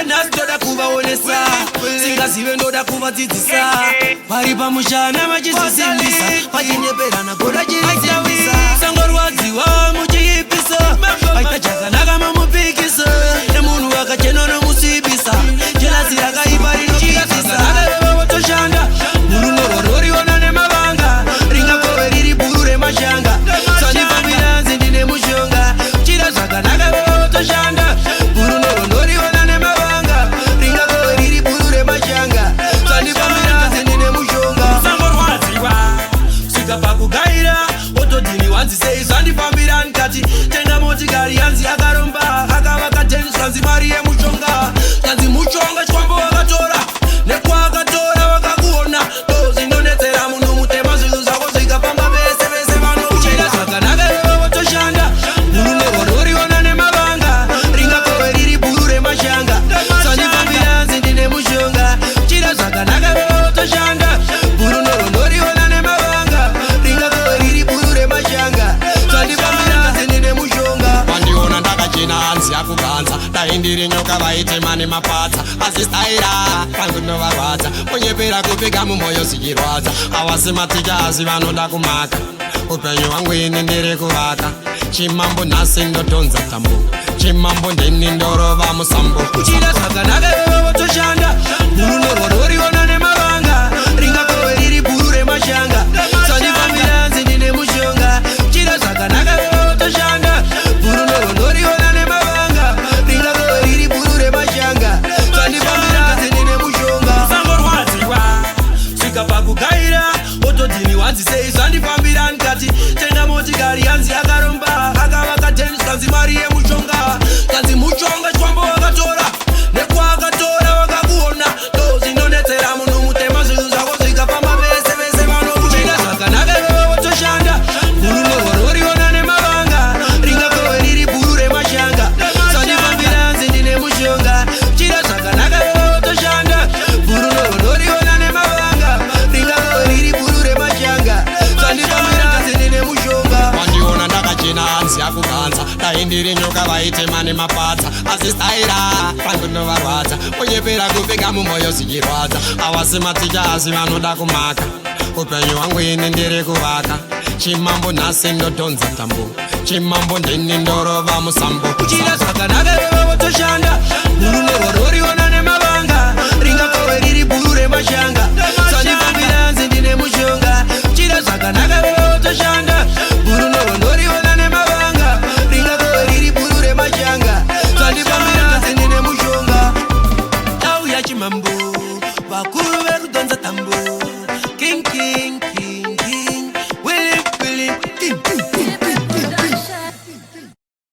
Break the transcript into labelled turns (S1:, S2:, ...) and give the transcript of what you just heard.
S1: nasi ndoda kuvaonesa singazive ndoda kuvadzidzisa vari pamushana vachizvisimbisa vachinyeperana goda chirisivisa sangorwadziwa muchiipisa aita chakanaka mamupikisa nemunhu akachena nomusibisa jelasi rakaipa rinochiisisa votoshanda murunoro roriona nemavanga ringakove riri bhuru remashanga sanifambiranzi ndine mushonga chira zvakanaka votoshanda murunoro roriona nemavanga ringakove riri bhuru remashanga sanifambiranzi ndine mushonga sangorwadziwa svika pakugaira otodhini wanzi sei zvandifambira nkati tenga motikari yanzi akaromba akavaka tensanzi mari yemushonga kanzi mushonga chwambo wakatora nekwaakatora wakakuona dozinonetsera munhu mutema zvinhu zvako zvikafamba vese vese vanouchera zvakanaka iwe votoshanda murunoro roriona nemavanga ringakove riri bhuru remashanga sandifambiranzi ndine mushonga chira zvakanaka iwe votoshanda murunoro roriona nemavanga ringakove riri bhuru remashanga sandifambiranzi ndine mushonga
S2: vandiona ndakachena hanzi yakuganza dai ndiri nyoka vaitema nemapatsa asi staira pangu novarwadza kunyepera kupika mumwoyo zichirwadza havasi maticha asi vanoda kumaka upenyu hwangu ini ndiri kuvaka chimambo nhasi ndotonza tambo chimambo ndini ndorova musambo
S1: uchira zvakanaka iwe votoshanda murunoro roriona nemavanga ringakove riri bhuru remashanga sandifambiranzi ndine mushonga uchira zvakanaka iwe votoshanda murunoro roriona nemavanga ringakove riri bhuru remashanga sandifambiranzi ndine mushonga sangorwadziwa svika pakugaira otodhini wanzi sei zvandifambira nkati tenga motikari yanzi akaromba akavaka tensanzi mari yemushonga kanzi mushonga chwambo wakatora nekwaakatora wakakuona dozinonetsera munhu mutema zvinhu zvako zvikafamba vese vese vanouchera zvakanaka iwe votoshanda murunoro roriona nemavanga ringakove riri bhuru remashanga sandifambiranzi ndine mushonga chira zvakanaka iwe votoshanda murunoro roriona nemavanga ringakove riri bhuru remashanga sandifambiranzi ndine mushonga
S2: vandiona ndakachena hanzi yakuganza dai ndiri nyoka vaitema nemapatsa asi staira pangu novarwadza kunyepera kupika mumwoyo zichirwadza havasi maticha asi vanoda kumaka upenyu hwangu ini ndiri kuvaka chimambo nhasi ndotonza tambo chimambo ndini ndorova musambo
S1: uchira zvakanaka iwe votoshanda murunoro roriona nemavanga ringakove riri bhuru remashanga sandifambiranzi ndine mushonga uchira zvakanaka iwe votoshanda murunoro roriona nemavanga ringakove riri bhuru remashanga sandifambiranzi ndine mushonga tauya chimambo vakuru vekudonza tambo